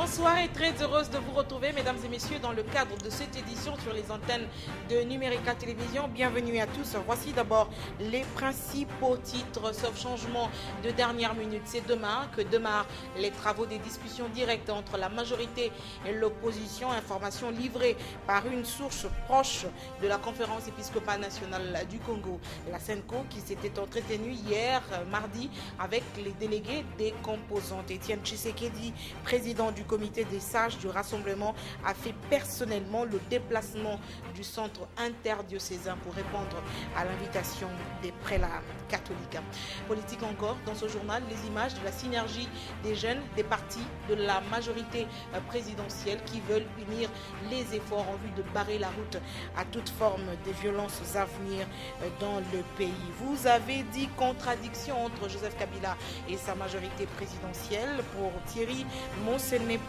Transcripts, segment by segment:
Bonsoir et très heureuse de vous retrouver, mesdames et messieurs, dans le cadre de cette édition sur les antennes de Numérica Télévision. Bienvenue à tous. Voici d'abord les principaux titres, sauf changement de dernière minute. C'est demain que démarrent les travaux des discussions directes entre la majorité et l'opposition. Information livrée par une source proche de la conférence épiscopale nationale du Congo, la CENCO, qui s'était entretenue hier, mardi, avec les délégués des composantes. Étienne Tshisekedi, président du comité des sages du rassemblement, a fait personnellement le déplacement du centre interdiocésain pour répondre à l'invitation des prélats catholiques. Politique encore, dans ce journal, les images de la synergie des jeunes des partis de la majorité présidentielle qui veulent unir les efforts en vue de barrer la route à toute forme de violences à venir dans le pays. Vous avez dit contradiction entre Joseph Kabila et sa majorité présidentielle. Pour Thierry Monsenepo,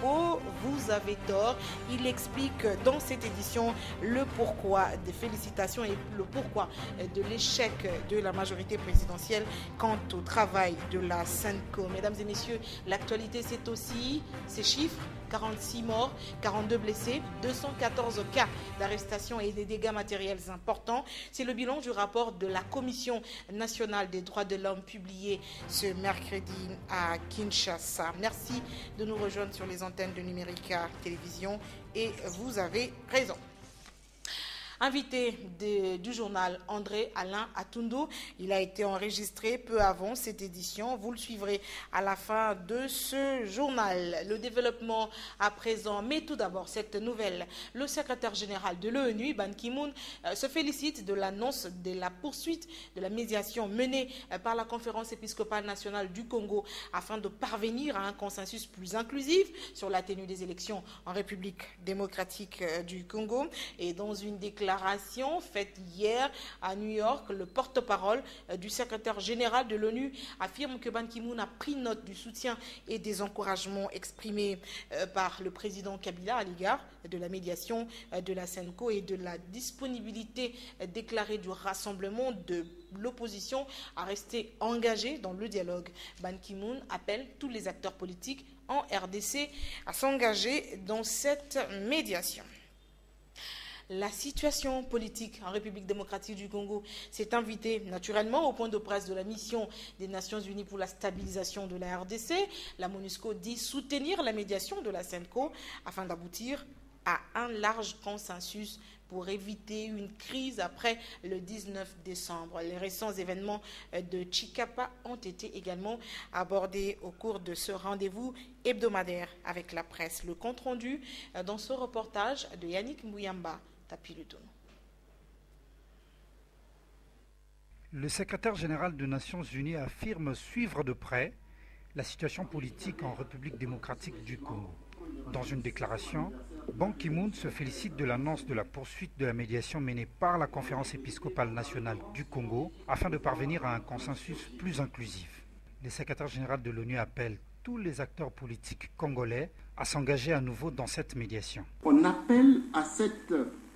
vous avez tort. Il explique dans cette édition le pourquoi des félicitations et le pourquoi de l'échec de la majorité présidentielle quant au travail de la CENCO. Mesdames et messieurs, l'actualité, c'est aussi ces chiffres: 46 morts, 42 blessés, 214 cas d'arrestation et des dégâts matériels importants. C'est le bilan du rapport de la Commission nationale des droits de l'homme publié ce mercredi à Kinshasa. Merci de nous rejoindre sur les antennes de Numérica Télévision et vous avez raison. Invité du journal, André Alain Atundo. Il a été enregistré peu avant cette édition. Vous le suivrez à la fin de ce journal. Le développement à présent, mais tout d'abord cette nouvelle. Le secrétaire général de l'ONU, Ban Ki-moon, se félicite de l'annonce de la poursuite de la médiation menée par la conférence épiscopale nationale du Congo afin de parvenir à un consensus plus inclusif sur la tenue des élections en République démocratique du Congo. Et dans une déclaration faite hier à New York, le porte-parole du secrétaire général de l'ONU affirme que Ban Ki-moon a pris note du soutien et des encouragements exprimés par le président Kabila à l'égard de la médiation de la CENCO et de la disponibilité déclarée du rassemblement de l'opposition à rester engagé dans le dialogue. Ban Ki-moon appelle tous les acteurs politiques en RDC à s'engager dans cette médiation. La situation politique en République démocratique du Congo s'est invitée naturellement au point de presse de la mission des Nations Unies pour la stabilisation de la RDC. La MONUSCO dit soutenir la médiation de la CENCO afin d'aboutir à un large consensus pour éviter une crise après le 19 décembre. Les récents événements de Tshikapa ont été également abordés au cours de ce rendez-vous hebdomadaire avec la presse. Le compte-rendu dans ce reportage de Yannick Mouyamba. Le secrétaire général des Nations Unies affirme suivre de près la situation politique en République démocratique du Congo. Dans une déclaration, Ban Ki-moon se félicite de l'annonce de la poursuite de la médiation menée par la conférence épiscopale nationale du Congo afin de parvenir à un consensus plus inclusif. Le secrétaire général de l'ONU appelle tous les acteurs politiques congolais à s'engager à nouveau dans cette médiation. On appelle à cette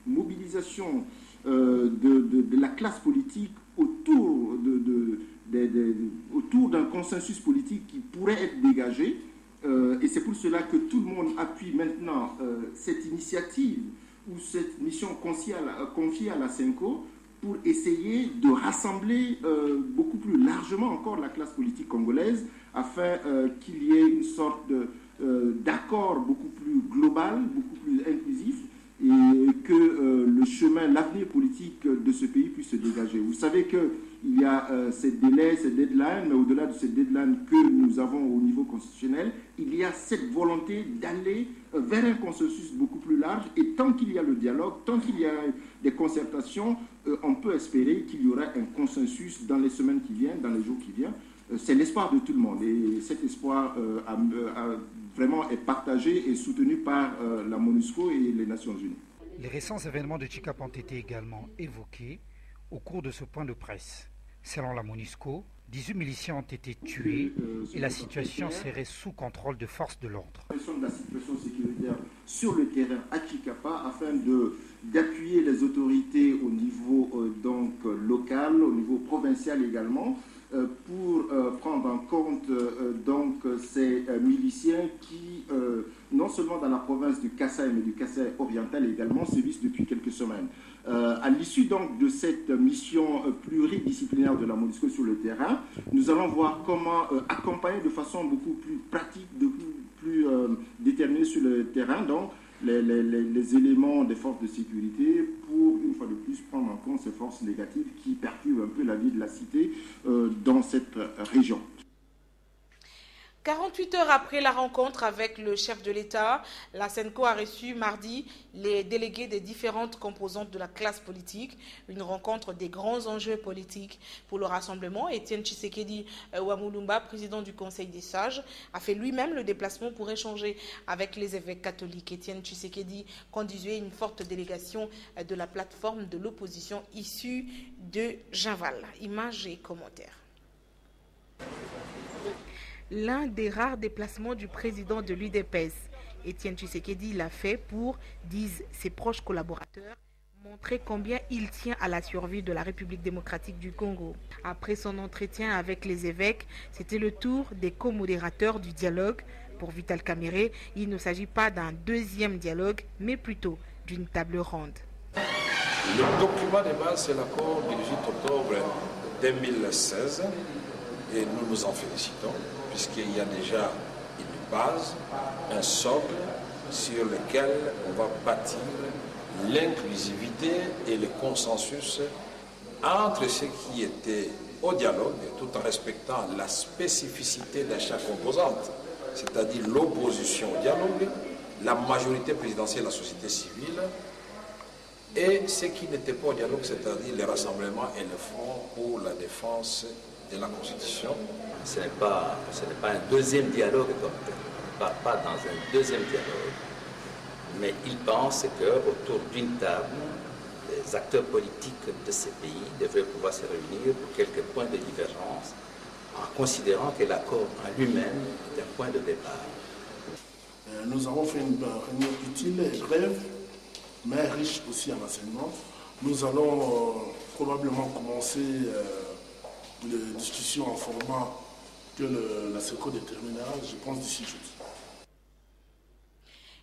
mobilisation de la classe politique autour d'un consensus politique qui pourrait être dégagé. Et c'est pour cela que tout le monde appuie maintenant cette initiative ou cette mission confiée à la CENCO pour essayer de rassembler beaucoup plus largement encore la classe politique congolaise afin qu'il y ait une sorte d'accord beaucoup plus global, beaucoup plus inclusif et que le chemin, l'avenir politique de ce pays puisse se dégager. Vous savez qu'il y a ces délais, ces deadlines, mais au-delà de ces deadlines que nous avons au niveau constitutionnel, il y a cette volonté d'aller vers un consensus beaucoup plus large. Et tant qu'il y a le dialogue, tant qu'il y a des concertations, on peut espérer qu'il y aura un consensus dans les semaines qui viennent, dans les jours qui viennent. C'est l'espoir de tout le monde. Et cet espoir vraiment est partagé et soutenu par la MONUSCO et les Nations Unies. Les récents événements de Tshikapa ont été également évoqués au cours de ce point de presse. Selon la MONUSCO, 18 miliciens ont été tués et la situation serait sous contrôle de forces de l'ordre. La situation sécuritaire sur le terrain à Tshikapa afin d'appuyer les autorités au niveau local, au niveau provincial également, pour prendre en compte donc ces miliciens qui, non seulement dans la province du Kasaï, mais du Kasaï oriental également, sévissent depuis quelques semaines. À l'issue donc de cette mission pluridisciplinaire de la MONUSCO sur le terrain, nous allons voir comment accompagner de façon beaucoup plus pratique, plus déterminée sur le terrain, donc les éléments des forces de sécurité pour, une fois de plus, prendre en compte ces forces négatives qui perturbent un peu la vie de la cité dans cette région. 48 heures après la rencontre avec le chef de l'État, la SENCO a reçu mardi les délégués des différentes composantes de la classe politique. Une rencontre des grands enjeux politiques pour le rassemblement. Étienne Tshisekedi Wamulumba, président du Conseil des sages, a fait lui-même le déplacement pour échanger avec les évêques catholiques. Étienne Tshisekedi conduisait une forte délégation de la plateforme de l'opposition issue de Javal. Images et commentaires. L'un des rares déplacements du président de l'UDPS, Étienne Tshisekedi, l'a fait pour, disent ses proches collaborateurs, montrer combien il tient à la survie de la République démocratique du Congo. Après son entretien avec les évêques, c'était le tour des co-modérateurs du dialogue. Pour Vital Kamerhe, il ne s'agit pas d'un deuxième dialogue, mais plutôt d'une table ronde. Le document de base, c'est l'accord du 18 octobre 2016 et nous nous en félicitons puisqu'il y a déjà une base, un socle sur lequel on va bâtir l'inclusivité et le consensus entre ceux qui étaient au dialogue tout en respectant la spécificité de chaque composante, c'est-à-dire l'opposition au dialogue, la majorité présidentielle de la société civile et ceux qui n'étaient pas au dialogue, c'est-à-dire les rassemblements et le Front pour la défense de la Constitution. Ce n'est pas un deuxième dialogue comme tel, pas dans un deuxième dialogue, mais ils pensent qu'autour d'une table, les acteurs politiques de ces pays devraient pouvoir se réunir pour quelques points de divergence, en considérant que l'accord en lui-même est un point de départ. Nous avons fait une réunion utile et brève, mais riche aussi en enseignements. Nous allons probablement commencer les discussions en format que la SECO déterminera, je pense, d'ici jeudi.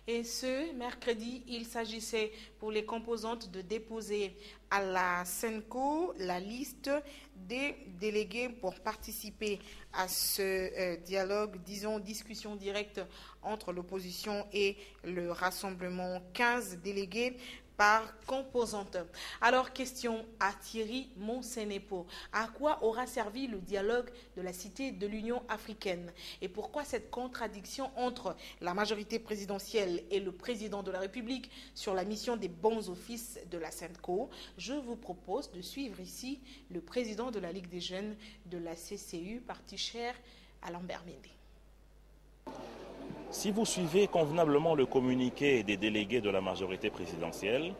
Et ce mercredi, il s'agissait pour les composantes de déposer à la SENCO la liste des délégués pour participer à ce dialogue, disons discussion directe entre l'opposition et le rassemblement. 15 délégués par composante. Alors, question à Thierry Monsenepo. À quoi aura servi le dialogue de la Cité de l'Union africaine? Et pourquoi cette contradiction entre la majorité présidentielle et le président de la République sur la mission des bons offices de la SENCO? Je vous propose de suivre ici le président de la Ligue des jeunes de la CCU, parti cher à Lambert Mende. Si vous suivez convenablement le communiqué des délégués de la majorité présidentielle,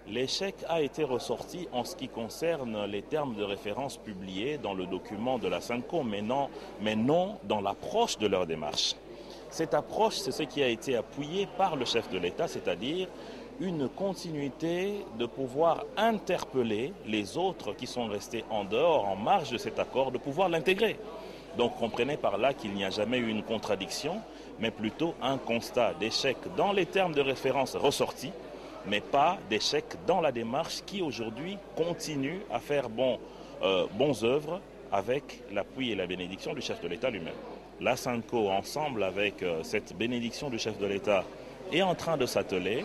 l'échec a été ressorti en ce qui concerne les termes de référence publiés dans le document de la SENCO, mais non dans l'approche de leur démarche. Cette approche, c'est ce qui a été appuyé par le chef de l'État, c'est-à-dire une continuité de pouvoir interpeller les autres qui sont restés en dehors, en marge de cet accord, de pouvoir l'intégrer. Donc comprenez par là qu'il n'y a jamais eu une contradiction, mais plutôt un constat d'échec dans les termes de référence ressortis, mais pas d'échec dans la démarche qui aujourd'hui continue à faire bonnes œuvres avec l'appui et la bénédiction du chef de l'État lui-même. La SENCO, ensemble avec cette bénédiction du chef de l'État, est en train de s'atteler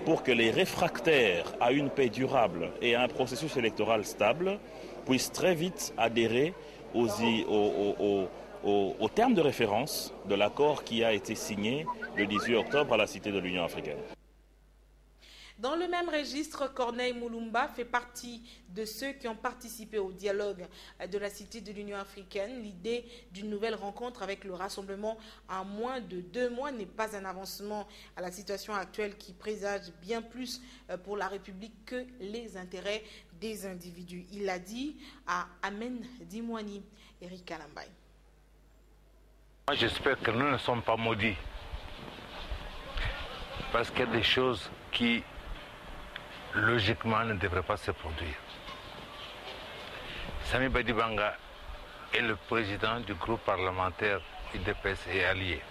pour que les réfractaires à une paix durable et à un processus électoral stable puissent très vite adhérer au terme de référence de l'accord qui a été signé le 18 octobre à la Cité de l'Union africaine. Dans le même registre, Corneille Mulumba fait partie de ceux qui ont participé au dialogue de la Cité de l'Union africaine. L'idée d'une nouvelle rencontre avec le rassemblement en moins de 2 mois n'est pas un avancement à la situation actuelle qui présage bien plus pour la République que les intérêts des individus. Il l'a dit à Amen Dimwani, Eric Kalambay. Moi, j'espère que nous ne sommes pas maudits. Parce qu'il y a des choses qui, logiquement, ne devraient pas se produire. Sami Badibanga et le président du groupe parlementaire UDPS et alliés.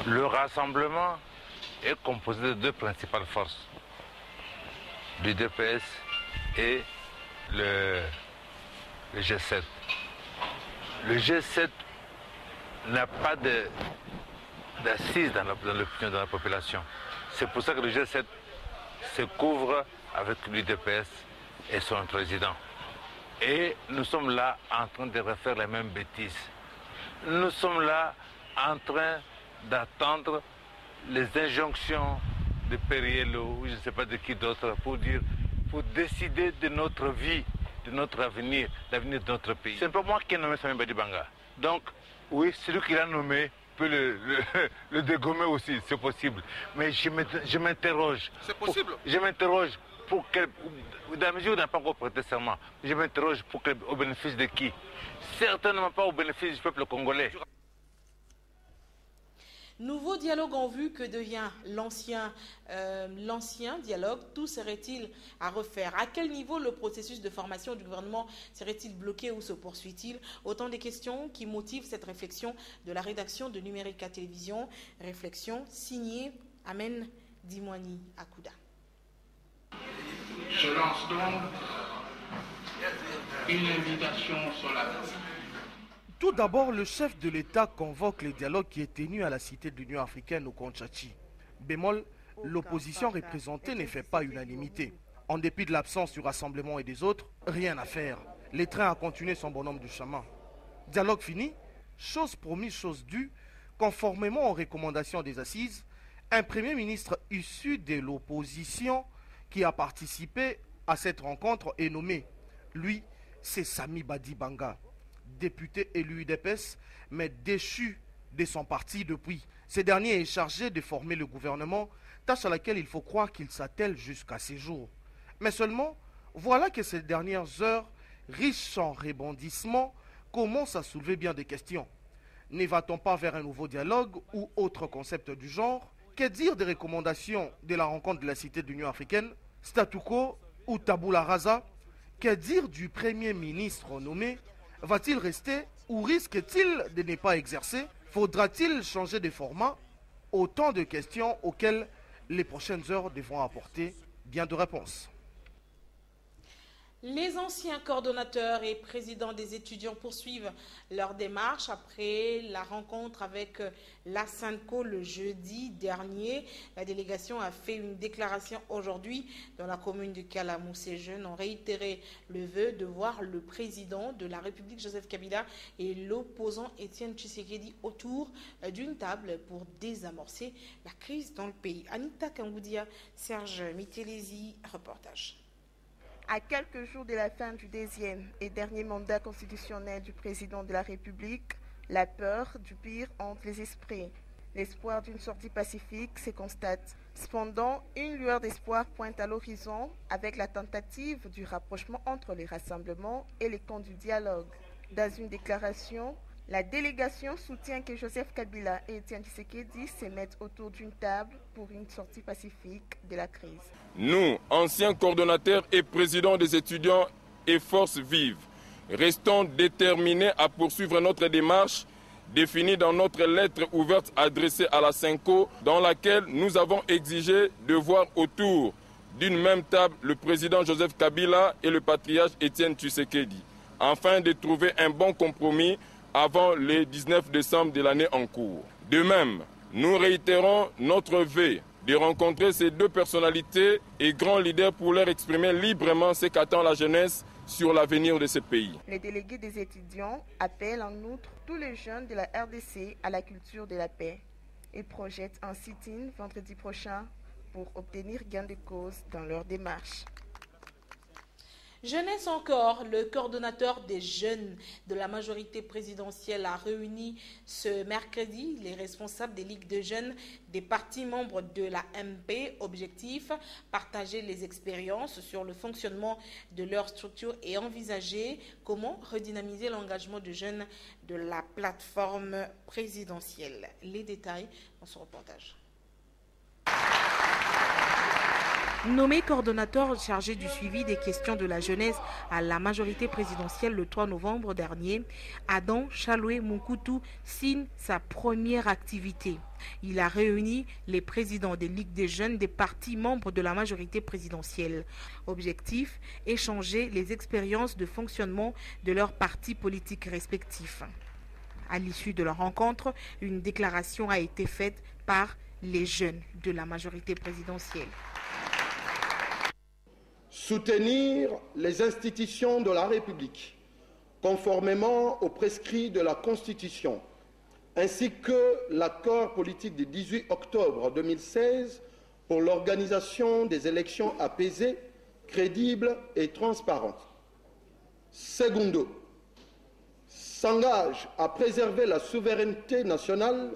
Le rassemblement est composé de deux principales forces, l'UDPS et le G7. Le G7 n'a pas d'assise dans l'opinion de la population. C'est pour ça que le G7 se couvre avec l'UDPS et son président. Et nous sommes là en train de refaire les mêmes bêtises. Nous sommes là en train d'attendre les injonctions de Periello, ou je ne sais pas de qui d'autre, pour décider de notre vie, de notre avenir, l'avenir de notre pays. Ce n'est pas moi qui ai nommé Sami Badibanga. Donc, oui, celui qui l'a nommé peut le dégommer aussi, c'est possible. Mais je m'interroge. C'est possible. Je m'interroge dans la mesure où on n'a pas encore prêté serment, je m'interroge au bénéfice de qui? Certainement pas au bénéfice du peuple congolais. Nouveau dialogue en vue, que devient l'ancien dialogue? Tout serait-il à refaire? À quel niveau le processus de formation du gouvernement serait-il bloqué ou se poursuit-il? Autant de questions qui motivent cette réflexion de la rédaction de Numérica Télévision. Réflexion signée Amen Dimwani Akouda. Je lance donc une invitation solennelle. Tout d'abord, le chef de l'État convoque le dialogue qui est tenu à la Cité de l'Union africaine au Konchachi. Bémol, l'opposition représentée ne fait pas unanimité. En dépit de l'absence du rassemblement et des autres, rien à faire. Le train a continué son bonhomme du chemin. Dialogue fini, chose promise, chose due, conformément aux recommandations des assises, un premier ministre issu de l'opposition qui a participé à cette rencontre est nommé. Lui, c'est Sami Badibanga, député élu UDPS, mais déchu de son parti depuis. Ce dernier est chargé de former le gouvernement, tâche à laquelle il faut croire qu'il s'attelle jusqu'à ces jours. Mais seulement, voilà que ces dernières heures, riches en rebondissements, commencent à soulever bien des questions. Ne va-t-on pas vers un nouveau dialogue ou autre concept du genre? Que dire des recommandations de la rencontre de la Cité de l'Union africaine, statu quo ou tabula rasa? Que dire du Premier ministre nommé? Va-t-il rester ou risque-t-il de ne pas exercer? Faudra-t-il changer de format? Autant de questions auxquelles les prochaines heures devront apporter bien de réponses. Les anciens coordonnateurs et présidents des étudiants poursuivent leur démarche après la rencontre avec la SENCO le jeudi dernier. La délégation a fait une déclaration aujourd'hui dans la commune de Kalamou. Ces jeunes ont réitéré le vœu de voir le président de la République, Joseph Kabila, et l'opposant Étienne Tshisekedi autour d'une table pour désamorcer la crise dans le pays. Anita Kangoudia, Serge Mitelesi, reportage. À quelques jours de la fin du deuxième et dernier mandat constitutionnel du président de la République, la peur du pire hante les esprits. L'espoir d'une sortie pacifique se constate. Cependant, une lueur d'espoir pointe à l'horizon avec la tentative du rapprochement entre les rassemblements et les camps du dialogue. Dans une déclaration, la délégation soutient que Joseph Kabila et Étienne Tshisekedi se mettent autour d'une table pour une sortie pacifique de la crise. Nous, anciens coordonnateurs et présidents des étudiants et forces vives, restons déterminés à poursuivre notre démarche définie dans notre lettre ouverte adressée à la SENCO, dans laquelle nous avons exigé de voir autour d'une même table le président Joseph Kabila et le patriarche Étienne Tshisekedi, afin de trouver un bon compromis avant le 19 décembre de l'année en cours. De même, nous réitérons notre vœu de rencontrer ces deux personnalités et grands leaders pour leur exprimer librement ce qu'attend la jeunesse sur l'avenir de ce pays. Les délégués des étudiants appellent en outre tous les jeunes de la RDC à la culture de la paix. Ils projettent un sit-in vendredi prochain pour obtenir gain de cause dans leur démarche. Jeunesse encore, le coordonnateur des jeunes de la majorité présidentielle a réuni ce mercredi les responsables des ligues de jeunes des partis membres de la MP. Objectif, partager les expériences sur le fonctionnement de leur structure et envisager comment redynamiser l'engagement de jeunes de la plateforme présidentielle. Les détails dans ce reportage. Nommé coordonnateur chargé du suivi des questions de la jeunesse à la majorité présidentielle le 3 novembre dernier, Adam Chaloué Moukoutou signe sa première activité. Il a réuni les présidents des ligues des jeunes des partis membres de la majorité présidentielle. Objectif, échanger les expériences de fonctionnement de leurs partis politiques respectifs. À l'issue de leur rencontre, une déclaration a été faite par les jeunes de la majorité présidentielle. Soutenir les institutions de la République, conformément aux prescrits de la Constitution, ainsi que l'accord politique du 18 octobre 2016 pour l'organisation des élections apaisées, crédibles et transparentes. Secondo, s'engage à préserver la souveraineté nationale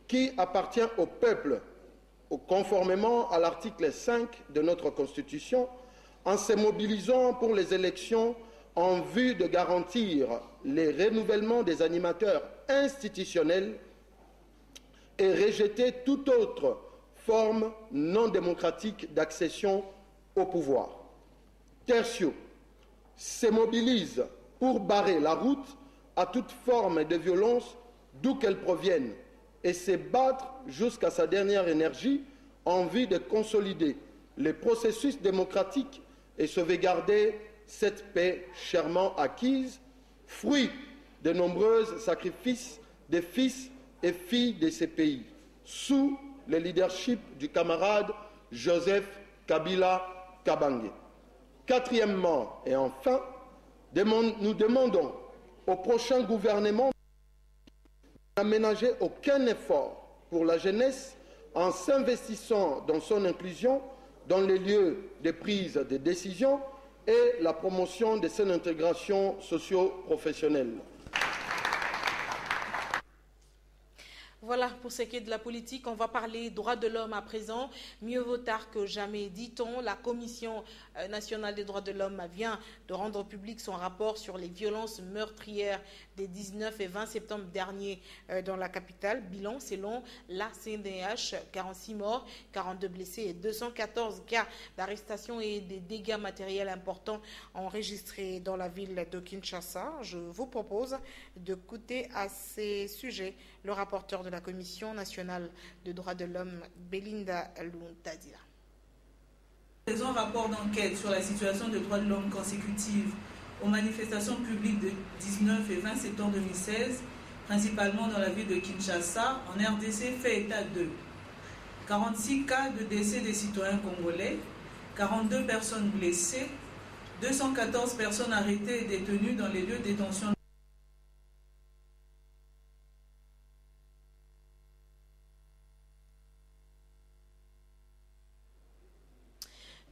qui appartient au peuple, conformément à l'article 5 de notre Constitution, en se mobilisant pour les élections en vue de garantir les renouvellements des animateurs institutionnels et rejeter toute autre forme non démocratique d'accession au pouvoir. Tertio, se mobilise pour barrer la route à toute forme de violence d'où qu'elle provienne et se battre jusqu'à sa dernière énergie en vue de consolider les processus démocratiques et sauvegarder cette paix chèrement acquise, fruit de nombreux sacrifices des fils et filles de ces pays, sous le leadership du camarade Joseph Kabila Kabange. Quatrièmement et enfin, nous demandons au prochain gouvernement d'aménager aucun effort pour la jeunesse en s'investissant dans son inclusion dans les lieux de prise de décision et la promotion de son intégration socio-professionnelle. Voilà pour ce qui est de la politique. On va parler droits de l'homme à présent. Mieux vaut tard que jamais, dit-on. La Commission nationale des droits de l'homme vient de rendre public son rapport sur les violences meurtrières des 19 et 20 septembre dernier dans la capitale. Bilan, selon la CNDH, 46 morts, 42 blessés et 214 cas d'arrestation et des dégâts matériels importants enregistrés dans la ville de Kinshasa. Je vous propose d'écouter à ces sujets le rapporteur de la Commission nationale des droits de l'homme, Belinda Luntadila. Un rapport d'enquête sur la situation des droits de l'homme consécutive aux manifestations publiques de 19 et 20 septembre 2016, principalement dans la ville de Kinshasa, en RDC, fait état de 46 cas de décès des citoyens congolais, 42 personnes blessées, 214 personnes arrêtées et détenues dans les lieux de détention.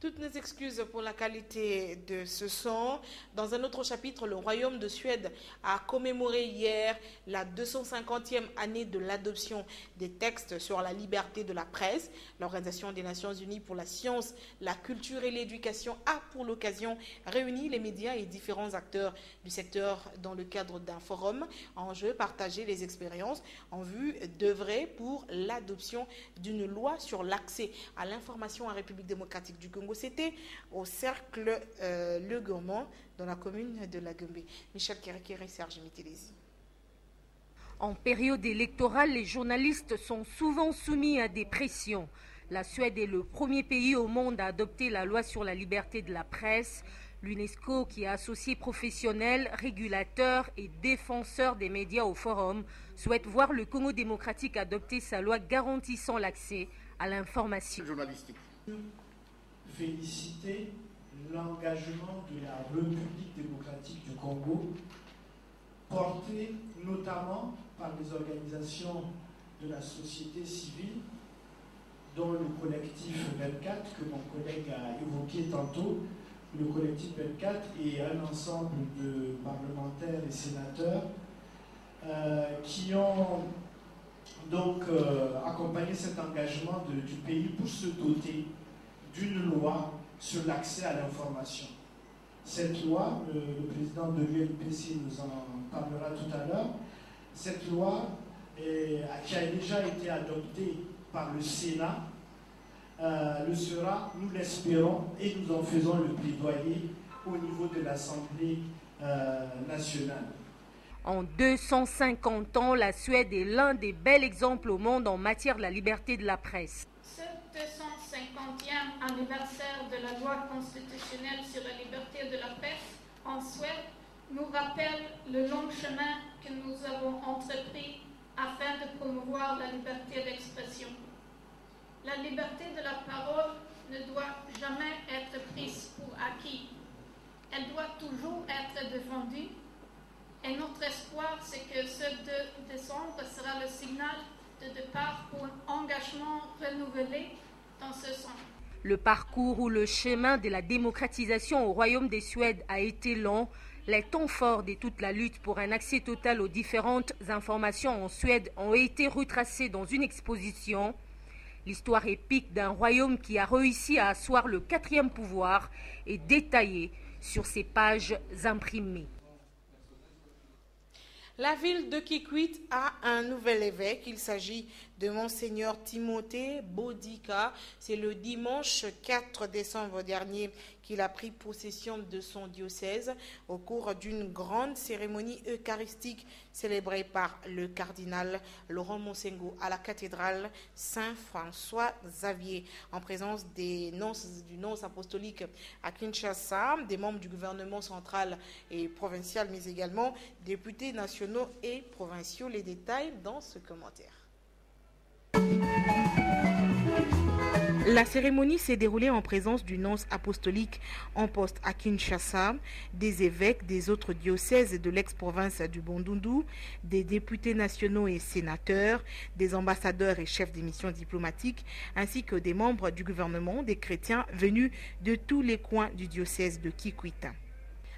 Toutes nos excuses pour la qualité de ce son. Dans un autre chapitre, le Royaume de Suède a commémoré hier la 250e année de l'adoption des textes sur la liberté de la presse. L'Organisation des Nations Unies pour la science, la culture et l'éducation a pour l'occasion réuni les médias et différents acteurs du secteur dans le cadre d'un forum. Enjeu, partager les expériences en vue d'œuvrer pour l'adoption d'une loi sur l'accès à l'information en République démocratique du Congo. C'était au cercle Le Gourmand dans la commune de La Gombe. Michel Kérékéré, Serge Mitélési. En période électorale, les journalistes sont souvent soumis à des pressions. La Suède est le premier pays au monde à adopter la loi sur la liberté de la presse. L'UNESCO, qui a associé professionnels, régulateurs et défenseurs des médias au forum, souhaite voir le Congo démocratique adopter sa loi garantissant l'accès à l'information. Féliciter l'engagement de la République démocratique du Congo, porté notamment par les organisations de la société civile, dont le collectif 24, que mon collègue a évoqué tantôt. Le collectif 24 et un ensemble de parlementaires et sénateurs qui ont donc accompagné cet engagement du pays pour se doter d'une loi sur l'accès à l'information. Cette loi, le président de l'UNPC nous en parlera tout à l'heure, cette loi qui a déjà été adoptée par le Sénat le sera, nous l'espérons, et nous en faisons le plaidoyer au niveau de l'Assemblée nationale. En 250 ans, la Suède est l'un des bels exemples au monde en matière de la liberté de la presse. Ce 250e anniversaire de la loi constitutionnelle sur la liberté de la presse en Suède nous rappelle le long chemin que nous avons entrepris afin de promouvoir la liberté d'expression. La liberté de la parole ne doit jamais être prise pour acquis. Elle doit toujours être défendue. Et notre espoir, c'est que ce 2 décembre sera le signal de départ pour un engagement renouvelé dans ce sens. Le parcours ou le chemin de la démocratisation au Royaume des Suèdes a été long. Les temps forts de toute la lutte pour un accès total aux différentes informations en Suède ont été retracés dans une exposition. L'histoire épique d'un royaume qui a réussi à asseoir le 4e pouvoir est détaillée sur ces pages imprimées. La ville de Kikwit a un nouvel évêque. Il s'agit de Monseigneur Timothée Bodica. C'est le dimanche 4 décembre dernier qu'il a pris possession de son diocèse au cours d'une grande cérémonie eucharistique célébrée par le cardinal Laurent Monsengo à la cathédrale Saint-François Xavier, en présence du nonce apostolique à Kinshasa, des membres du gouvernement central et provincial, mais également députés nationaux et provinciaux. Les détails dans ce commentaire. La cérémonie s'est déroulée en présence du nonce apostolique en poste à Kinshasa, des évêques des autres diocèses de l'ex-province du Bandundu, des députés nationaux et sénateurs, des ambassadeurs et chefs des missions diplomatiques, ainsi que des membres du gouvernement, des chrétiens venus de tous les coins du diocèse de Kikwit.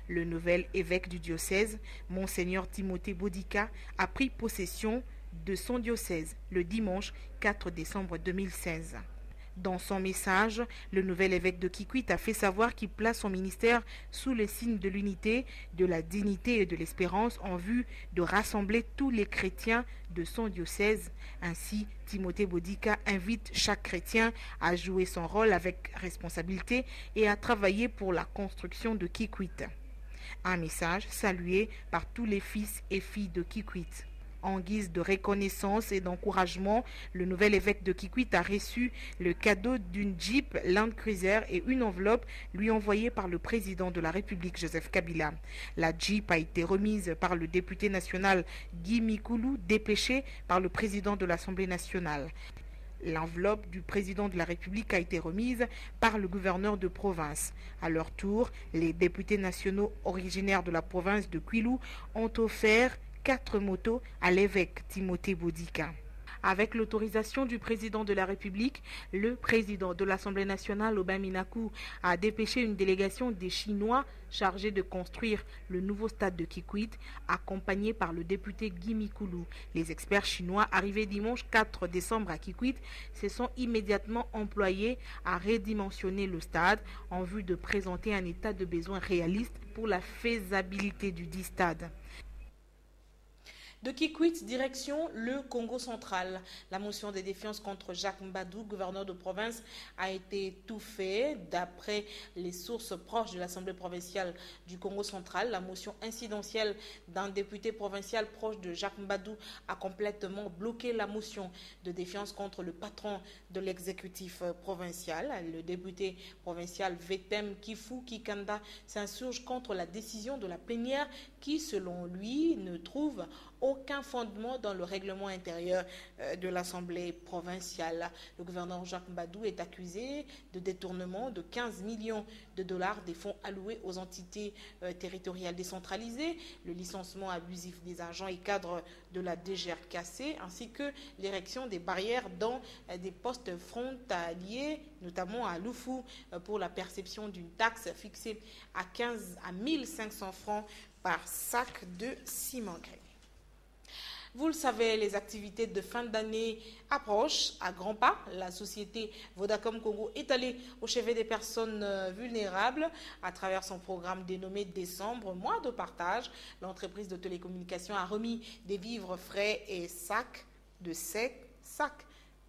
Le nouvel évêque du diocèse, Monseigneur Timothée Bodica, a pris possession de son diocèse le dimanche 4 décembre 2016. Dans son message, le nouvel évêque de Kikwit a fait savoir qu'il place son ministère sous le signe de l'unité, de la dignité et de l'espérance en vue de rassembler tous les chrétiens de son diocèse. Ainsi, Timothée Bodica invite chaque chrétien à jouer son rôle avec responsabilité et à travailler pour la construction de Kikwit. Un message salué par tous les fils et filles de Kikwit. En guise de reconnaissance et d'encouragement, le nouvel évêque de Kikwit a reçu le cadeau d'une Jeep Land Cruiser et une enveloppe lui envoyée par le président de la République, Joseph Kabila. La Jeep a été remise par le député national Guy Mikulu, dépêché par le président de l'Assemblée nationale. L'enveloppe du président de la République a été remise par le gouverneur de province. À leur tour, les députés nationaux originaires de la province de Kwilu ont offert 4 motos à l'évêque Timothée Bodica. Avec l'autorisation du président de la République, le président de l'Assemblée nationale, Aubin Minaku, a dépêché une délégation des Chinois chargés de construire le nouveau stade de Kikwit, accompagné par le député Guy Mikulu. Les experts chinois arrivés dimanche 4 décembre à Kikwit se sont immédiatement employés à redimensionner le stade en vue de présenter un état de besoin réaliste pour la faisabilité du dit stade. De Kikwit, direction le Congo central. La motion de défiance contre Jacques Mbadou, gouverneur de province, a été étouffée. D'après les sources proches de l'Assemblée provinciale du Congo central, la motion incidentielle d'un député provincial proche de Jacques Mbadou a complètement bloqué la motion de défiance contre le patron de l'exécutif provincial. Le député provincial Vetem Kifu Kikanda s'insurge contre la décision de la plénière qui, selon lui, ne trouve aucun fondement dans le règlement intérieur de l'Assemblée provinciale. Le gouverneur Jacques Mbadou est accusé de détournement de 15 millions de dollars des fonds alloués aux entités territoriales décentralisées, le licenciement abusif des agents et cadres de la DGRKC, ainsi que l'érection des barrières dans des postes frontaliers, notamment à Loufou, pour la perception d'une taxe fixée à 1500 francs par sac de ciment gris. Vous le savez, les activités de fin d'année approchent à grands pas. La société Vodacom Congo est allée au chevet des personnes vulnérables à travers son programme dénommé Décembre, mois de partage. L'entreprise de télécommunications a remis des vivres frais et sacs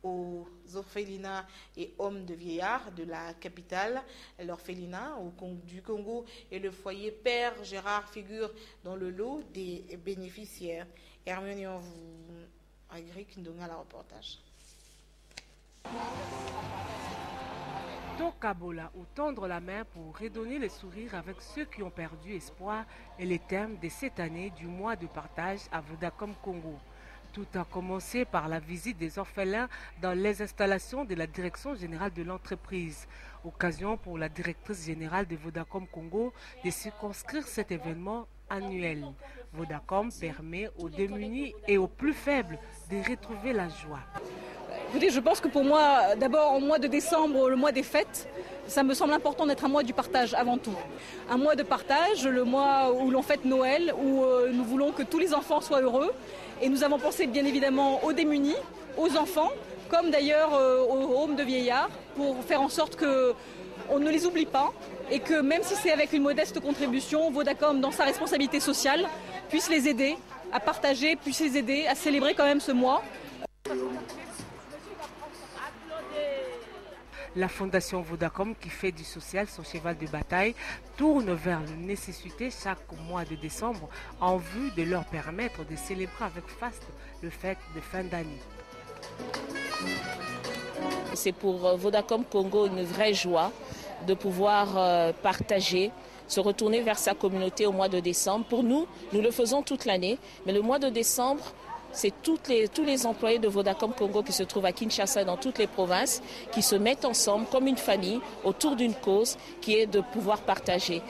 aux orphelinats et hommes de vieillards de la capitale. L'orphelinat du Congo et le foyer Père Gérard figurent dans le lot des bénéficiaires. Hermione Agric Ndonga, la reportage. Tokabola ou tendre la main pour redonner le sourire avec ceux qui ont perdu espoir est le thème de cette année du mois de partage à Vodacom Congo. Tout a commencé par la visite des orphelins dans les installations de la direction générale de l'entreprise. Occasion pour la directrice générale de Vodacom Congo de circonscrire cet événement annuel. Vodacom permet aux démunis et aux plus faibles de retrouver la joie. Écoutez, je pense que pour moi, d'abord au mois de décembre, le mois des fêtes, ça me semble important d'être un mois du partage avant tout. Un mois de partage, le mois où l'on fête Noël, où nous voulons que tous les enfants soient heureux. Et nous avons pensé bien évidemment aux démunis, aux enfants, comme d'ailleurs aux hommes de vieillards, pour faire en sorte qu'on ne les oublie pas et que même si c'est avec une modeste contribution, Vodacom, dans sa responsabilité sociale, puisse les aider à partager, puisse les aider à célébrer quand même ce mois. La fondation Vodacom, qui fait du social son cheval de bataille, tourne vers la nécessité chaque mois de décembre en vue de leur permettre de célébrer avec faste le fête de fin d'année. C'est pour Vodacom Congo une vraie joie de pouvoir partager, se retourner vers sa communauté au mois de décembre. Pour nous, nous le faisons toute l'année, mais le mois de décembre, c'est tous les employés de Vodacom Congo qui se trouvent à Kinshasa et dans toutes les provinces qui se mettent ensemble comme une famille autour d'une cause qui est de pouvoir partager.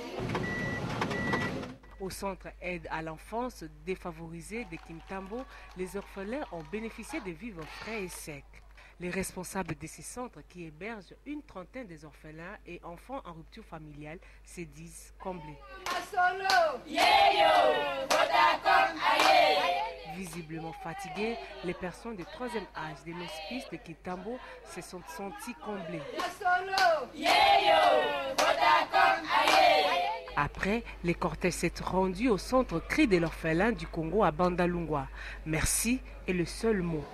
Au centre aide à l'enfance défavorisée de Kintambo, les orphelins ont bénéficié de vivres frais et secs. Les responsables de ces centres qui hébergent une trentaine des orphelins et enfants en rupture familiale se disent comblés. Visiblement fatigués, les personnes de troisième âge des hospices de Kintambo se sont senties comblées. Après, les cortèges s'est rendu au centre cri de l'orphelin du Congo à Bandalungwa. Merci est le seul mot.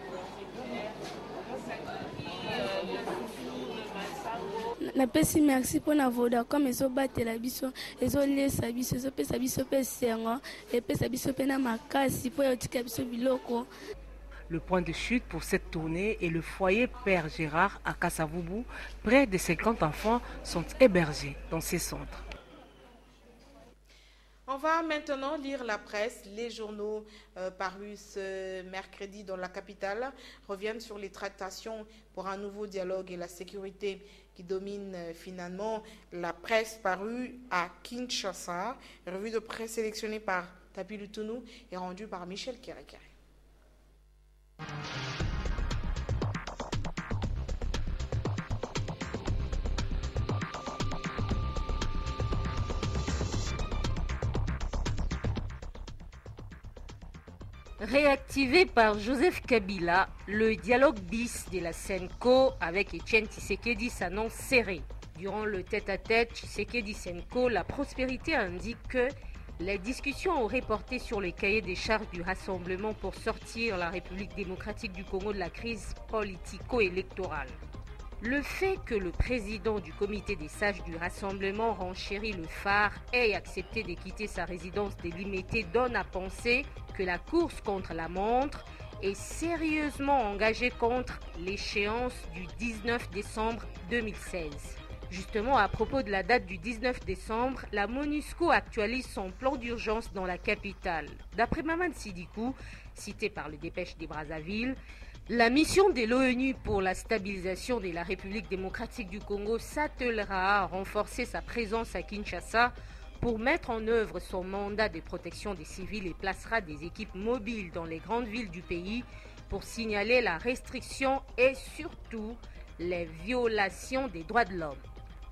Napesi merci pour la Vodacom ezobatela biso ezolesa biso ezopesa biso pe sengo epesa biso pe na makasi po yotika biso biloko. Le point de chute pour cette tournée est le foyer Père Gérard à Kassavubu. Près de 50 enfants sont hébergés dans ces centres. On va maintenant lire la presse. Les journaux parus ce mercredi dans la capitale reviennent sur les tractations pour un nouveau dialogue et la sécurité qui domine finalement la presse parue à Kinshasa. Revue de presse sélectionnée par Tapi Lutunou et rendue par Michel Kérékéré. Réactivé par Joseph Kabila, le dialogue bis de la Senko avec Etienne Tshisekedi s'annonce serré. Durant le tête-à-tête Tshisekedi-Senko, la prospérité indique que les discussions auraient porté sur les cahiers des charges du rassemblement pour sortir la République démocratique du Congo de la crise politico-électorale. Le fait que le président du comité des sages du rassemblement, Renchéri Le Phare, ait accepté de quitter sa résidence délimitée donne à penser que la course contre la montre est sérieusement engagée contre l'échéance du 19 décembre 2016. Justement, à propos de la date du 19 décembre, la MONUSCO actualise son plan d'urgence dans la capitale. D'après Maman Sidikou, cité par le Dépêche des Brazzaville, la mission de l'ONU pour la stabilisation de la République démocratique du Congo s'attellera à renforcer sa présence à Kinshasa pour mettre en œuvre son mandat de protection des civils et placera des équipes mobiles dans les grandes villes du pays pour signaler la restriction et surtout les violations des droits de l'homme.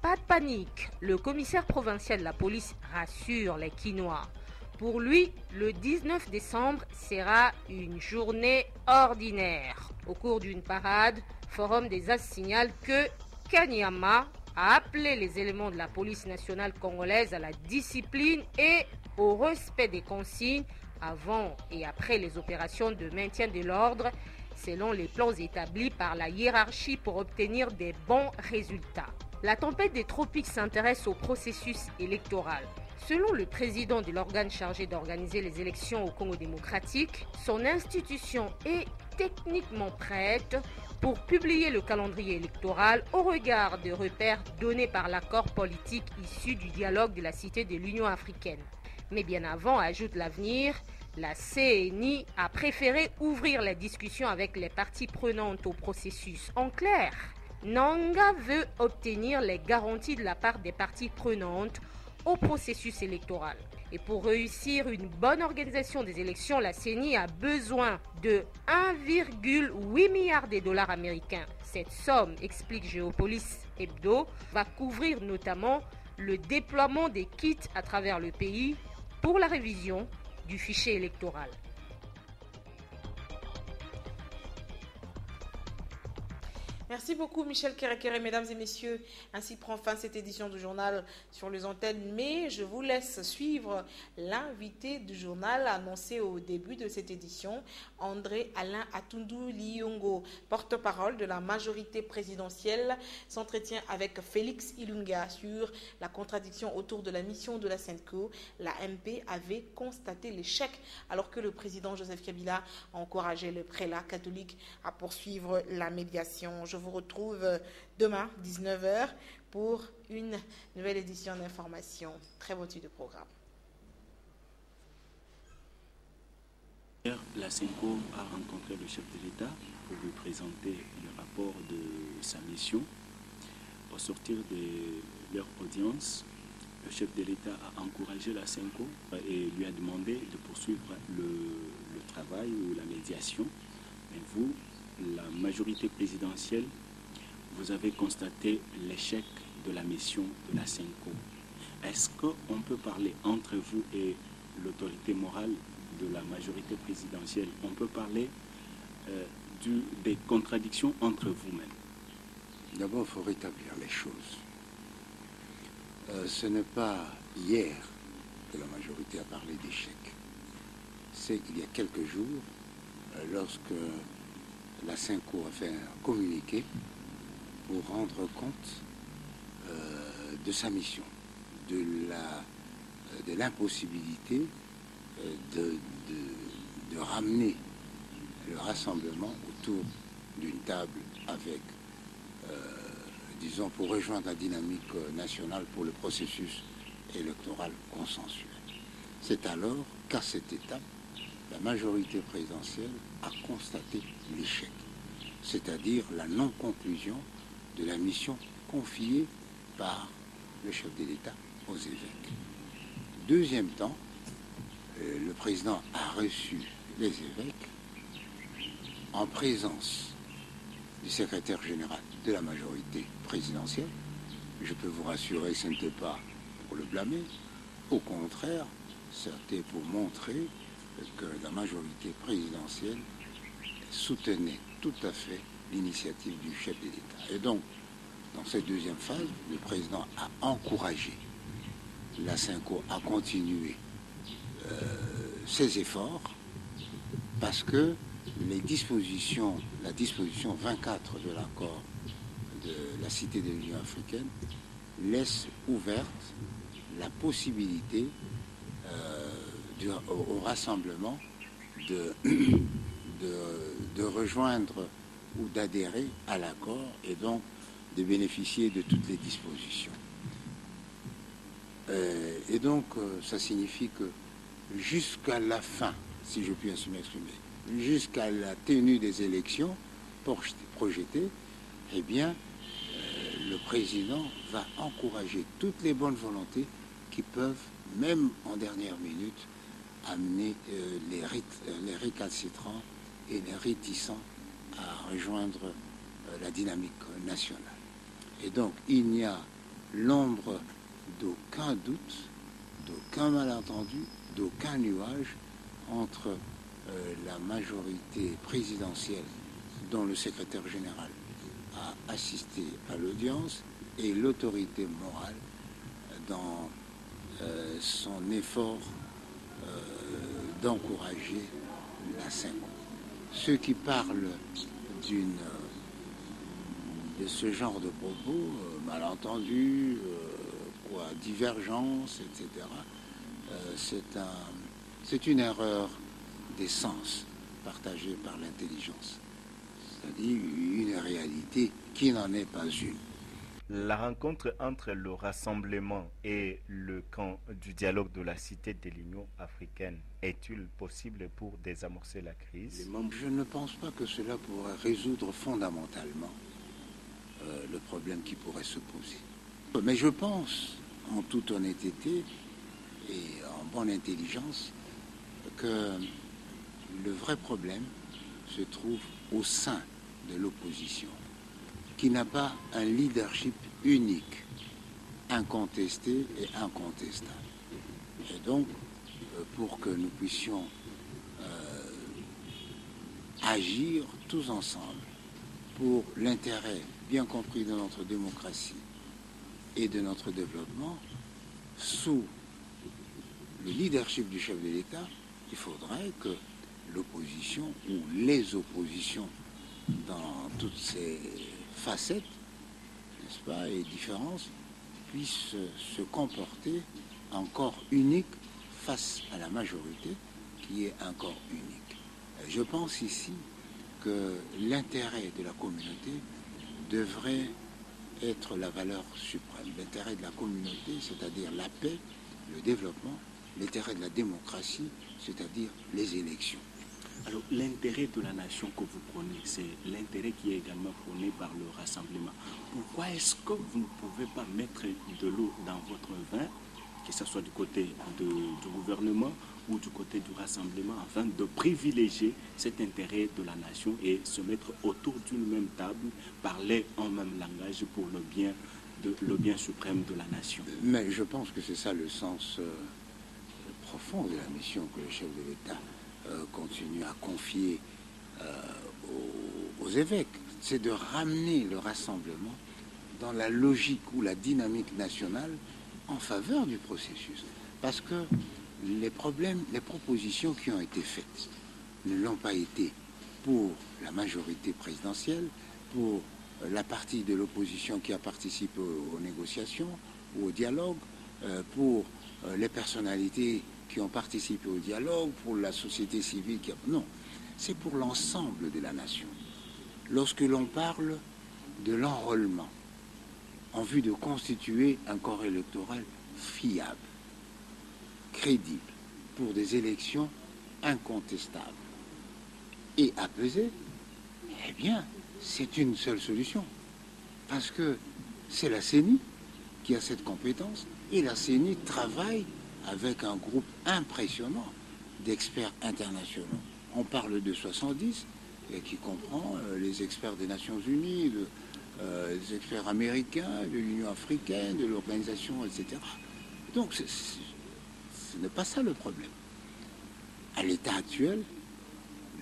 Pas de panique, le commissaire provincial de la police rassure les Kinois. Pour lui, le 19 décembre sera une journée ordinaire. Au cours d'une parade, Forum des As signale que Kanyama a appelé les éléments de la police nationale congolaise à la discipline et au respect des consignes avant et après les opérations de maintien de l'ordre selon les plans établis par la hiérarchie pour obtenir des bons résultats. La tempête des tropiques s'intéresse au processus électoral. Selon le président de l'organe chargé d'organiser les élections au Congo démocratique, son institution est techniquement prête pour publier le calendrier électoral au regard des repères donnés par l'accord politique issu du dialogue de la Cité de l'Union africaine. Mais bien avant, ajoute l'avenir, la CENI a préféré ouvrir la discussion avec les parties prenantes au processus. En clair, Nanga veut obtenir les garanties de la part des parties prenantes au processus électoral. Et pour réussir une bonne organisation des élections, la CENI a besoin de 1,8 milliard de dollars américains. Cette somme, explique Géopolis Hebdo, va couvrir notamment le déploiement des kits à travers le pays pour la révision du fichier électoral. Merci beaucoup Michel Kérékéré, mesdames et messieurs. Ainsi prend fin cette édition du journal sur les antennes. Mais je vous laisse suivre l'invité du journal annoncé au début de cette édition, André Alain Atundu Liyongo, porte-parole de la majorité présidentielle, s'entretient avec Félix Ilunga sur la contradiction autour de la mission de la SENCO. La MP avait constaté l'échec alors que le président Joseph Kabila a encouragé le prélat catholique à poursuivre la médiation. Je vous retrouve demain, 19h, pour une nouvelle édition d'information. Très beau titre de programme. La SENCO a rencontré le chef de l'État pour lui présenter le rapport de sa mission. Au sortir de leur audience, le chef de l'État a encouragé la SENCO et lui a demandé de poursuivre le travail ou la médiation. Mais vous, la majorité présidentielle, vous avez constaté l'échec de la mission de la SENCO. Est-ce qu'on peut parler entre vous et l'autorité morale de la majorité présidentielle? On peut parler des contradictions entre vous-même? D'abord, il faut rétablir les choses. Ce n'est pas hier que la majorité a parlé d'échec. C'est il y a quelques jours, lorsque la SENCO a fait un communiqué pour rendre compte de sa mission, de l'impossibilité de ramener le rassemblement autour d'une table avec, disons, pour rejoindre la dynamique nationale pour le processus électoral consensuel. C'est alors qu'à cette étape, la majorité présidentielle a constaté l'échec, c'est-à-dire la non-conclusion de la mission confiée par le chef de l'État aux évêques. Deuxième temps, le président a reçu les évêques en présence du secrétaire général de la majorité présidentielle. Je peux vous rassurer, ce n'était pas pour le blâmer. Au contraire, c'était pour montrer que la majorité présidentielle soutenait tout à fait l'initiative du chef de l'État. Et donc, dans cette deuxième phase, le président a encouragé la SENCO à continuer ses efforts parce que la disposition 24 de l'accord de la Cité de l'Union africaine laisse ouverte la possibilité au rassemblement de rejoindre ou d'adhérer à l'accord et donc de bénéficier de toutes les dispositions. Et donc, ça signifie que jusqu'à la fin, si je puis ainsi m'exprimer, jusqu'à la tenue des élections projetées, eh bien, le président va encourager toutes les bonnes volontés qui peuvent, même en dernière minute, amener les récalcitrants et les réticents à rejoindre la dynamique nationale. Et donc, il n'y a l'ombre d'aucun doute, d'aucun malentendu, d'aucun nuage entre la majorité présidentielle dont le secrétaire général a assisté à l'audience et l'autorité morale dans son effort d'encourager la SENCO. ceux qui parlent de ce genre de propos, malentendus, divergence, etc., c'est une erreur d'essence partagée par l'intelligence, c'est-à-dire une réalité qui n'en est pas une. La rencontre entre le rassemblement et le camp du dialogue de la Cité de l'Union africaine est-il possible pour désamorcer la crise? Je ne pense pas que cela pourrait résoudre fondamentalement le problème qui pourrait se poser. Mais je pense, en toute honnêteté et en bonne intelligence, que le vrai problème se trouve au sein de l'opposition, qui n'a pas un leadership unique, incontesté et incontestable. Et donc, pour que nous puissions agir tous ensemble pour l'intérêt bien compris de notre démocratie et de notre développement, sous le leadership du chef de l'État, il faudrait que l'opposition ou les oppositions dans toutes ces facettes, n'est-ce pas, et différences, puissent se comporter en corps unique face à la majorité qui est un corps unique. Je pense ici que l'intérêt de la communauté devrait être la valeur suprême. L'intérêt de la communauté, c'est-à-dire la paix, le développement, l'intérêt de la démocratie, c'est-à-dire les élections. Alors, l'intérêt de la nation que vous prenez, c'est l'intérêt qui est également prôné par le rassemblement. Pourquoi est-ce que vous ne pouvez pas mettre de l'eau dans votre vin, que ce soit du côté du gouvernement ou du côté du rassemblement, afin de privilégier cet intérêt de la nation et se mettre autour d'une même table, parler en même langage pour le bien suprême de la nation? Mais je pense que c'est ça le sens profond de la mission que le chef de l'État continue à confier aux évêques. C'est de ramener le rassemblement dans la logique ou la dynamique nationale en faveur du processus. Parce que les propositions qui ont été faites ne l'ont pas été pour la majorité présidentielle, pour la partie de l'opposition qui a participé aux négociations ou au dialogue, pour les personnalités qui ont participé au dialogue, pour la société civile qui a... Non, c'est pour l'ensemble de la nation. Lorsque l'on parle de l'enrôlement en vue de constituer un corps électoral fiable, crédible, pour des élections incontestables et apaisées, eh bien, c'est une seule solution. Parce que c'est la CENI qui a cette compétence et la CENI travaille avec un groupe impressionnant d'experts internationaux. On parle de 70, qui comprend les experts des Nations Unies, les experts américains, de l'Union africaine, de l'organisation, etc. Donc, ce n'est pas ça le problème. À l'état actuel,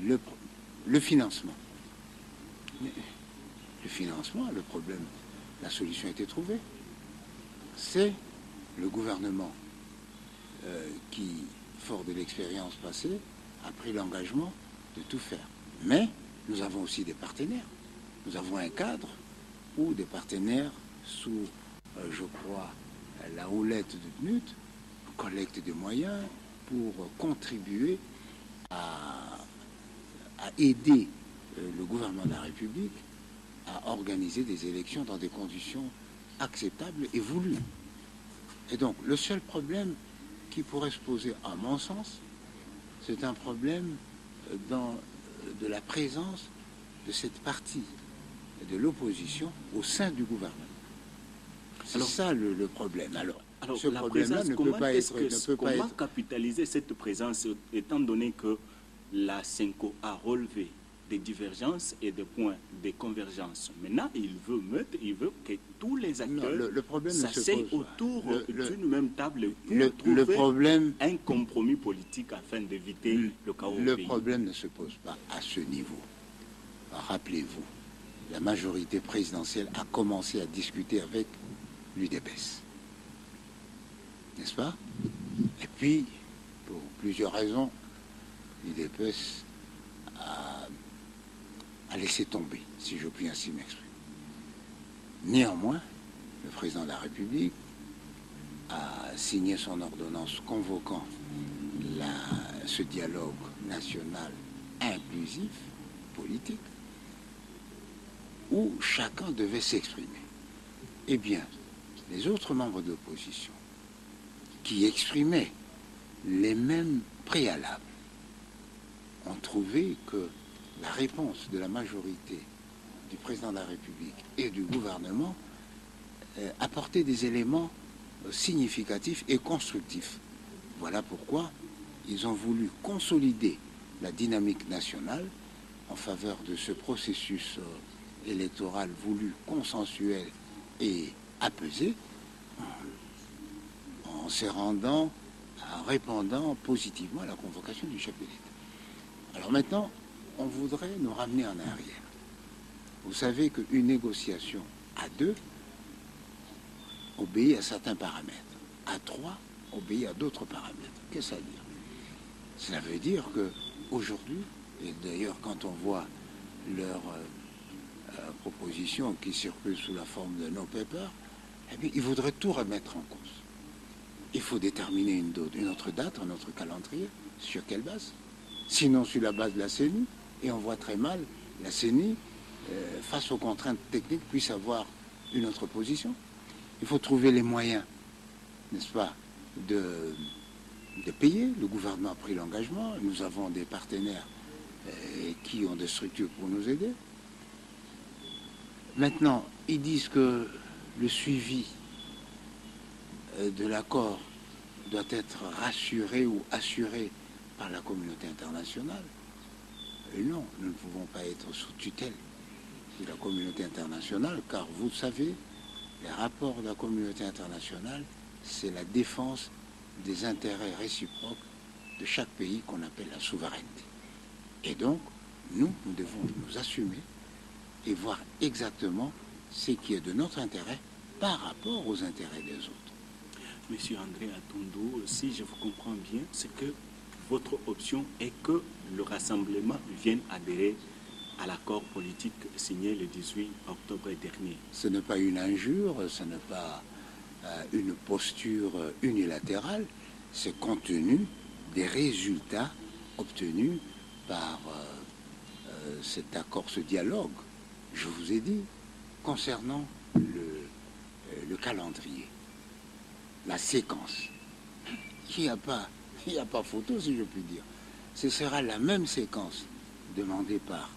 le financement. Le financement, le problème, la solution a été trouvée. C'est le gouvernement qui, fort de l'expérience passée, a pris l'engagement de tout faire. Mais nous avons aussi des partenaires. Nous avons un cadre où des partenaires sous, je crois, la houlette de PNUD collectent des moyens pour contribuer à aider le gouvernement de la République à organiser des élections dans des conditions acceptables et voulues. Et donc, le seul problème qui pourrait se poser, à mon sens, c'est un problème de la présence de cette partie de l'opposition au sein du gouvernement. C'est ça le problème. Alors ce problème-là ne peut pas être... Comment capitaliser cette présence, étant donné que la CENCO a relevé des divergences et des points de convergence. Maintenant, il veut que tous les acteurs s'asseyent autour d'une même table pour trouver un compromis politique afin d'éviter le chaos. Le problème ne se pose pas à ce niveau. Rappelez-vous, la majorité présidentielle a commencé à discuter avec l'UDPS. N'est-ce pas? Et puis, pour plusieurs raisons, l'UDPS a a laissé tomber, si je puis ainsi m'exprimer. Néanmoins, le président de la République a signé son ordonnance convoquant ce dialogue national inclusif, politique, où chacun devait s'exprimer. Eh bien, les autres membres de l'opposition, qui exprimaient les mêmes préalables, ont trouvé que la réponse de la majorité du président de la République et du gouvernement apportait des éléments significatifs et constructifs. Voilà pourquoi ils ont voulu consolider la dynamique nationale en faveur de ce processus électoral voulu consensuel et apaisé, en répondant positivement à la convocation du chef de l'État. Alors maintenant, on voudrait nous ramener en arrière. Vous savez qu'une négociation à 2 obéit à certains paramètres. À 3 obéit à d'autres paramètres. Qu'est-ce que ça veut dire? Cela veut dire qu'aujourd'hui, et d'ailleurs quand on voit leurs propositions qui circulent sous la forme de no-paper, eh bien, ils voudraient tout remettre en cause. Il faut déterminer une autre date, un autre calendrier. Sur quelle base? Sinon sur la base de la CENI. Et on voit très mal la CENI, face aux contraintes techniques, puisse avoir une autre position. Il faut trouver les moyens, n'est-ce pas, de payer. Le gouvernement a pris l'engagement. Nous avons des partenaires qui ont des structures pour nous aider. Maintenant, ils disent que le suivi de l'accord doit être rassuré ou assuré par la communauté internationale. Et non, nous ne pouvons pas être sous tutelle de la communauté internationale, car vous savez, les rapports de la communauté internationale, c'est la défense des intérêts réciproques de chaque pays qu'on appelle la souveraineté. Et donc, nous devons nous assumer et voir exactement ce qui est de notre intérêt par rapport aux intérêts des autres. Monsieur André Atondo, si je vous comprends bien, c'est que votre option est que le rassemblement vienne adhérer à l'accord politique signé le 18 octobre dernier. Ce n'est pas une injure, ce n'est pas une posture unilatérale, c'est compte tenu des résultats obtenus par cet accord, ce dialogue. Je vous ai dit, concernant le calendrier, la séquence, il n'y a pas photo, si je puis dire. Ce sera la même séquence demandée par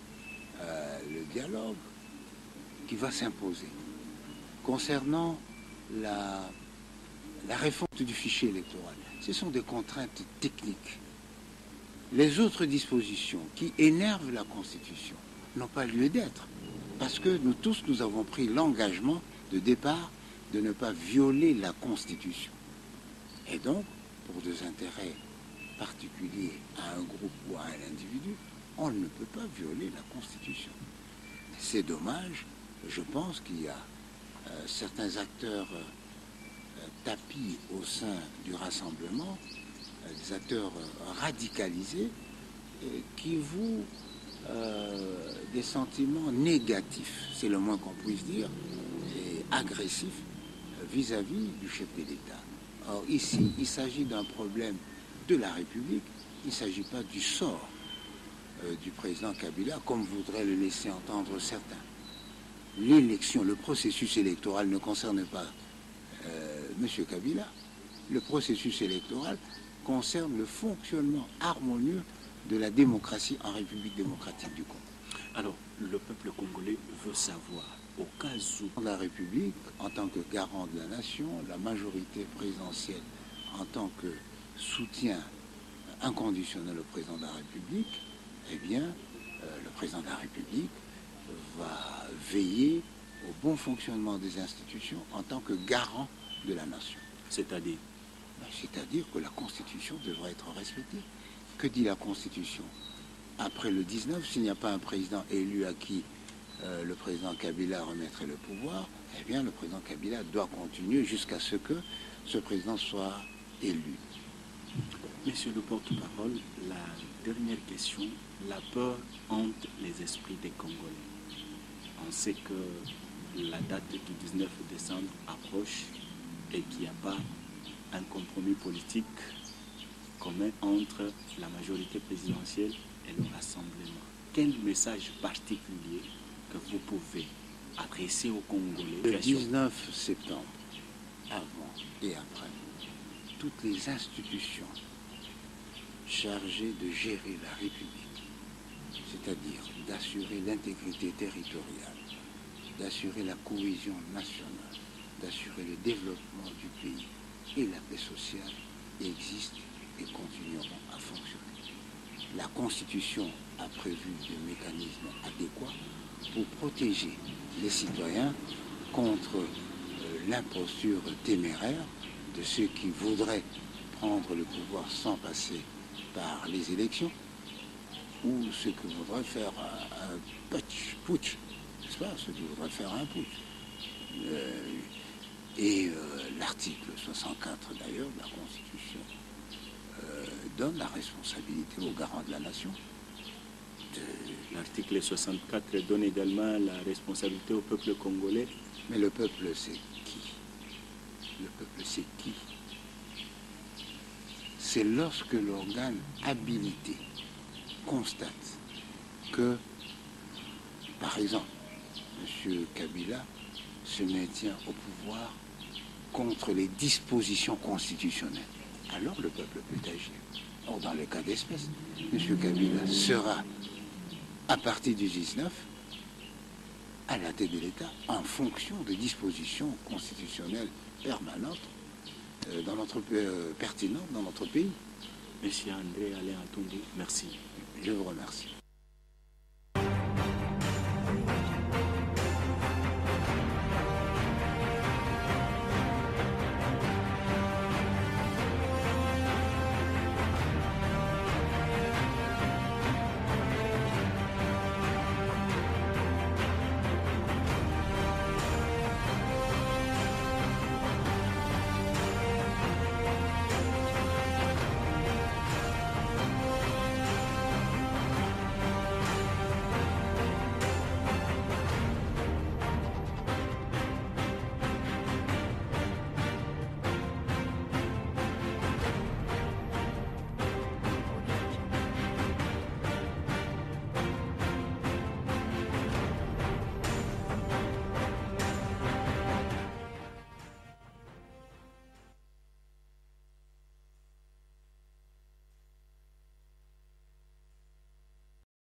le dialogue qui va s'imposer. Concernant la réforme du fichier électoral, ce sont des contraintes techniques. Les autres dispositions qui énervent la Constitution n'ont pas lieu d'être. Parce que nous tous, nous avons pris l'engagement de départ de ne pas violer la Constitution. Et donc, pour des intérêts particuliers à un groupe ou à un individu, on ne peut pas violer la Constitution. C'est dommage. Je pense qu'il y a certains acteurs tapis au sein du rassemblement, des acteurs radicalisés, qui vouent des sentiments négatifs, c'est le moins qu'on puisse dire, et agressifs vis-à-vis du chef de l'État. Or ici, il s'agit d'un problème de la République, il ne s'agit pas du sort du président Kabila, comme voudraient le laisser entendre certains. L'élection, le processus électoral ne concerne pas M. Kabila. Le processus électoral concerne le fonctionnement harmonieux de la démocratie en République démocratique du Congo. Alors, le peuple congolais veut savoir, au cas où la République, en tant que garant de la nation, la majorité présidentielle, en tant que soutien inconditionnel au président de la République, eh bien, le président de la République va veiller au bon fonctionnement des institutions en tant que garant de la nation. C'est-à-dire? C'est-à-dire que la Constitution devrait être respectée. Que dit la Constitution? Après le 19, s'il n'y a pas un président élu à qui le président Kabila remettrait le pouvoir, eh bien le président Kabila doit continuer jusqu'à ce que ce président soit élu. Monsieur le porte-parole, la dernière question, la peur hante les esprits des Congolais. On sait que la date du 19 décembre approche et qu'il n'y a pas un compromis politique commun entre la majorité présidentielle et le Rassemblement. Quel message particulier que vous pouvez adresser aux Congolais? Le 19 septembre, avant et après, toutes les institutions chargées de gérer la République, c'est-à-dire d'assurer l'intégrité territoriale, d'assurer la cohésion nationale, d'assurer le développement du pays et la paix sociale, existent et continueront à fonctionner. La Constitution a prévu des mécanismes adéquats pour protéger les citoyens contre l'imposture téméraire de ceux qui voudraient prendre le pouvoir sans passer par les élections, ou ceux qui voudraient faire un putsch, n'est-ce pas, ceux qui voudraient faire un putsch. L'article 64 d'ailleurs de la Constitution donne la responsabilité aux garants de la nation. L'article 64 donne également la responsabilité au peuple congolais. Mais le peuple, c'est qui? Le peuple, c'est qui? C'est lorsque l'organe habilité constate que, par exemple, M. Kabila se maintient au pouvoir contre les dispositions constitutionnelles. Alors le peuple peut agir. Or, dans le cas d'espèce, M. Kabila sera, à partir du 19, à la tête de l'État, en fonction des dispositions constitutionnelles permanentes pertinentes dans notre pays. Monsieur André Alain Atumbi, merci. Je vous remercie.